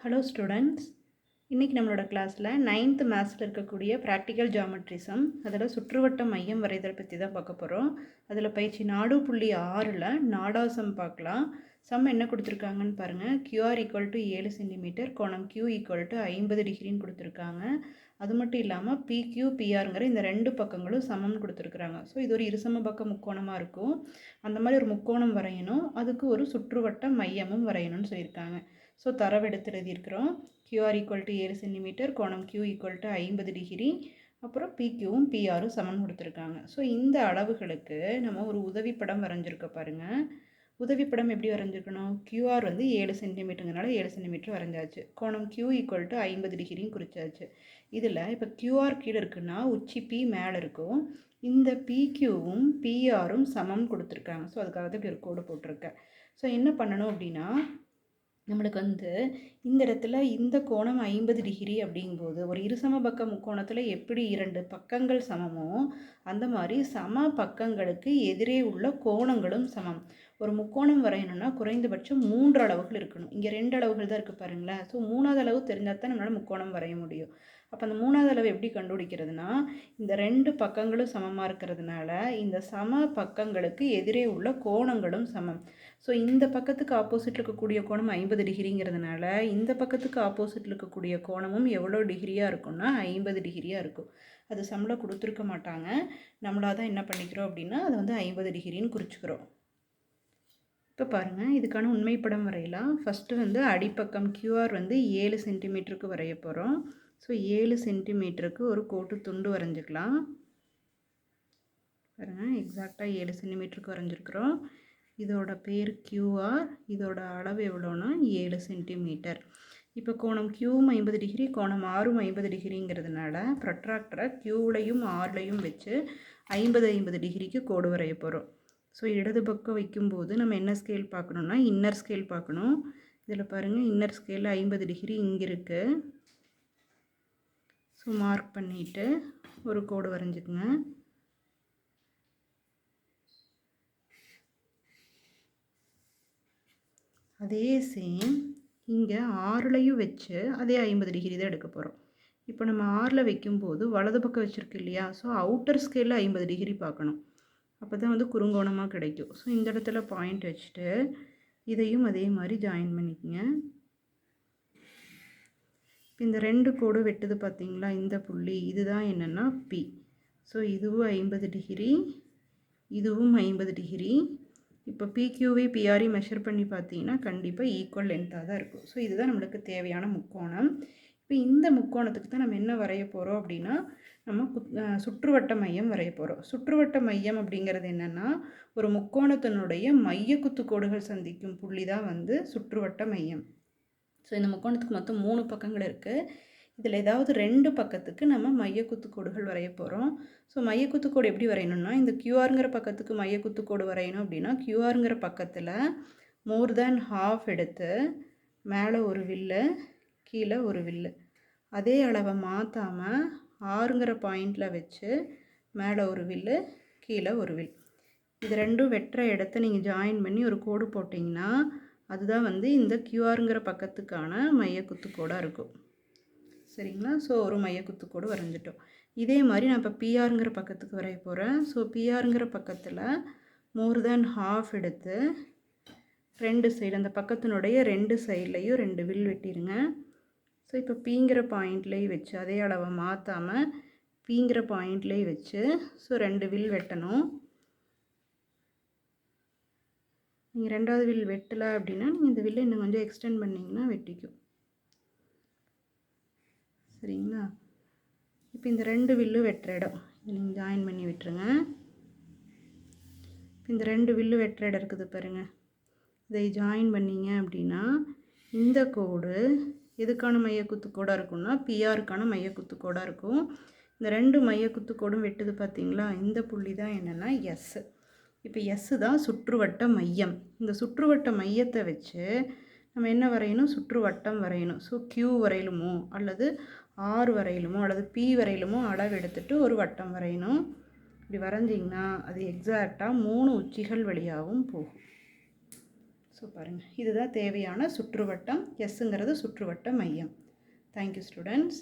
Hello students, இன்றைக்கி நம்மளோட கிளாஸில் 9th மேத்ஸில் இருக்கக்கூடிய ப்ராக்டிக்கல் ஜாமெட்ரிசம் அதில் சுற்றுவட்ட மையம் வரைதல் பற்றி தான் பார்க்க போகிறோம். அதில் பயிற்சி 4.6ல் நாடாசம் பார்க்கலாம். சம் என்ன கொடுத்துருக்காங்கன்னு பாருங்கள். QR = 7 சென்டிமீட்டர், கோணம் Q = 50 டிகிரின்னு கொடுத்துருக்காங்க. அது மட்டும் இல்லாமல் PQ PRங்கிற இந்த ரெண்டு பக்கங்களும் சமம்னு கொடுத்துருக்குறாங்க. ஸோ இது ஒரு இருசம பக்க முக்கோணமாக இருக்கும். அந்த மாதிரி ஒரு முக்கோணம் வரையணும், அதுக்கு ஒரு சுற்றுவட்ட மையமும் வரையணும்னு சொல்லியிருக்காங்க. ஸோ தரவெடுத்து எழுதியிருக்கிறோம். QR = 7 சென்டிமீட்டர், கோணம் Q = 50 டிகிரி, அப்புறம் PQவும் PRவும் சமம் கொடுத்துருக்காங்க. ஸோ இந்த அளவுகளுக்கு நம்ம ஒரு உதவிப்படம் வரைஞ்சிருக்க பாருங்கள். உதவிப்படம் எப்படி வரைஞ்சிருக்கணும்? QR 7 சென்டிமீட்டருங்கனால 7 centimetre வரைஞ்சாச்சு. கோணம் Q = 50 டிகிரின்னு குறிச்சாச்சு. இதில் இப்போ QR கீழே இருக்குன்னா உச்சி P மேலே இருக்கும். இந்த PQவும் PRவும் சமம் கொடுத்துருக்காங்க. ஸோ அதுக்காக தான் இப்படி ஒரு கோடு போட்டிருக்கேன். ஸோ என்ன பண்ணணும் அப்படின்னா, நம்மளுக்கு இந்த இடத்துல இந்த கோணம் 50 டிகிரி அப்படிங்கும்போது ஒரு இருசம பக்க முக்கோணத்தில் எப்படி 2 பக்கங்கள் சமமோ அந்த மாதிரி சம பக்கங்களுக்கு எதிரே உள்ள கோணங்களும் சமம். ஒரு முக்கோணம் வரையணும்னா குறைந்தபட்சம் 3 அளவுகள் இருக்கணும். இங்கே 2 அளவுகள் தான் இருக்குது பாருங்களேன். ஸோ 3வது அளவு தெரிஞ்சால் தான் நம்மளால் முக்கோணம் வரைய முடியும். அப்போ அந்த 3வது அளவு எப்படி கண்டுபிடிக்கிறதுனா, இந்த 2 பக்கங்களும் சமமாக இருக்கிறதுனால இந்த சம பக்கங்களுக்கு எதிரே உள்ள கோணங்களும் சமம். ஸோ இந்த பக்கத்துக்கு ஆப்போசிட்டில் இருக்கக்கூடிய கோணம் 50 டிகிரிங்கிறதுனால இந்த பக்கத்துக்கு ஆப்போசிட்டில் இருக்கக்கூடிய கோணமும் எவ்வளோ டிகிரியாக இருக்கும்னா 50 டிகிரியாக இருக்கும். அது சம்மில் கொடுத்துருக்க மாட்டாங்க. நம்மளாக தான் என்ன பண்ணிக்கிறோம் அப்படின்னா அதை 50 டிகிரின்னு குறிச்சிக்கிறோம். இப்போ பாருங்கள், இதுக்கான உண்மைப்படம் வரையலாம். ஃபஸ்ட்டு அடிப்பக்கம் QR 7 சென்டிமீட்டருக்கு வரைய போகிறோம். ஸோ 7 சென்டிமீட்டருக்கு ஒரு கோட்டு துண்டு வரைஞ்சிக்கலாம். பாருங்கள், எக்ஸாக்டாக 7 சென்டிமீட்டருக்கு வரைஞ்சிருக்கிறோம். இதோட பேர் QR, இதோட அளவு எவ்வளோன்னா 7 சென்டிமீட்டர். இப்போ கோணம் Qவும் 50 டிகிரி, கோணம் Rவும் 50 டிகிரிங்கிறதுனால ப்ரொட்ராக்டரை Qலையும் Rலையும் வச்சு 50 டிகிரிக்கு கோடு வரைய போகிறோம். ஸோ இடது பக்கம் வைக்கும்போது நம்ம என்ன ஸ்கேல் பார்க்கணுன்னா இன்னர் ஸ்கேல் பார்க்கணும். இதில் பாருங்கள், இன்னர் ஸ்கேல் 50 டிகிரி இங்கே இருக்குது. ஸோ மார்க் பண்ணிவிட்டு ஒரு கோடு வரைஞ்சிக்கங்க. அதே சேம் இங்கே ஆறுலையும் வச்சு அதே 50 டிகிரி தான் எடுக்க போகிறோம். இப்போ நம்ம ஆறில் வைக்கும்போது வலது பக்கம் வச்சுருக்கு இல்லையா? ஸோ அவுட்டர் ஸ்கேலில் 50 டிகிரி பார்க்கணும். அப்போ தான் குறுங்கோணமாக கிடைக்கும். ஸோ இந்த இடத்துல பாயிண்ட் வச்சுட்டு இதையும் அதே மாதிரி ஜாயின் பண்ணிக்கங்க. இப்போ இந்த 2 கோடு வெட்டுது பார்த்தீங்களா? இந்த புள்ளி இதுதான் என்னென்னா P. ஸோ இதுவும் 50 டிகிரி, இதுவும் 50 டிகிரி. இப்போ PQவை PRஐ மெஷர் பண்ணி பார்த்தீங்கன்னா கண்டிப்பாக ஈக்குவல் லென்த்தாக தான் இருக்கும். ஸோ இதுதான் நம்மளுக்கு தேவையான முக்கோணம். இப்போ இந்த முக்கோணத்துக்கு தான் நம்ம என்ன வரைய போகிறோம் அப்படின்னா, நம்ம சுற்றுவட்ட மையம் வரைய போகிறோம். சுற்றுவட்ட மையம் அப்படிங்கிறது என்னென்னா, ஒரு முக்கோணத்தினுடைய மைய குத்துக்கோடுகள் சந்திக்கும் புள்ளி தான் சுற்றுவட்ட மையம். ஸோ இந்த முக்கோணத்துக்கு மொத்தம் 3 பக்கங்கள் இருக்குது. இதில் ஏதாவது 2 பக்கத்துக்கு நம்ம மைய குத்துக்கோடுகள் வரைய போகிறோம். ஸோ மைய குத்துக்கோடு எப்படி வரையணும்னா, இந்த QRங்கிற பக்கத்துக்கு மைய குத்துக்கோடு வரையணும் அப்படின்னா QRங்கிற பக்கத்தில் மோர் தேன் ஹாஃப் எடுத்து மேலே ஒரு வில்லு, கீழே ஒரு வில்லு, அதே அளவை மாற்றாமல் ஆறுங்கிற பாயிண்டில் வச்சு மேலே ஒரு வில்லு, கீழே ஒரு வில். இது ரெண்டும் வெட்டுற இடத்த நீங்கள் ஜாயின் பண்ணி ஒரு கோடு போட்டிங்கன்னா அதுதான் இந்த QRங்கிற பக்கத்துக்கான மைய குத்துக்கோடாக இருக்கும். சரிங்களா? ஸோ ஒரு மைய குத்துக்கோடு வரைஞ்சிட்டோம். இதே மாதிரி நான் இப்போ PRங்கிற பக்கத்துக்கு வரைய போகிறேன். ஸோ PRங்கிற பக்கத்தில் மோர் தேன் ஹாஃப் எடுத்து 2 சைடு, அந்த பக்கத்தினுடைய 2 சைட்லேயும் 2 வில் வெட்டிடுங்க. ஸோ இப்போ Pங்கிற பாயிண்ட்லேயும் வச்சு அதே அளவை மாற்றாமல் Pங்கிற பாயிண்ட்லேயும் வச்சு ஸோ 2 வில் வெட்டணும். நீங்கள் 2வது வில் வெட்டலை அப்படின்னா நீங்கள் இந்த வில்லை இன்னும் கொஞ்சம் எக்ஸ்டெண்ட் பண்ணிங்கன்னா வெட்டிக்கும். சரிங்களா? இப்போ இந்த 2 வில்லு வெட்டுற இடம் இதை நீங்கள் ஜாயின் பண்ணி விட்டுருங்க. இந்த 2 வில்லு வெட்டுற இடம் இருக்குது பாருங்கள், இதை ஜாயின் பண்ணிங்க அப்படின்னா இந்த கோடு எதுக்கான மைய குத்துக்கோடாக இருக்கும்னா PRக்கான மைய குத்துக்கோடாக இருக்கும். இந்த 2 மைய குத்துக்கோடும் வெட்டுது பார்த்தீங்களா? இந்த புள்ளி தான் என்னென்னா S. இப்போ S தான் சுற்றுவட்ட மையம். இந்த சுற்றுவட்ட மையத்தை வச்சு நம்ம என்ன வரையணும்? சுற்றுவட்டம் வரையணும். ஸோ Q வரையிலுமோ அல்லது R வரையிலுமோ அல்லது P வரையிலுமோ அளவு எடுத்துகிட்டு ஒரு வட்டம் வரையணும். இப்படி வரைஞ்சிங்கன்னா அது எக்ஸாக்டாக 3 உச்சிகள் வழியாகவும் போகும். ஸோ ஸோ பாருங்கள் இதுதான் தேவையான சுற்றுவட்டம். எஸ்ஸுங்கிறது சுற்றுவட்ட மையம். Thank you students.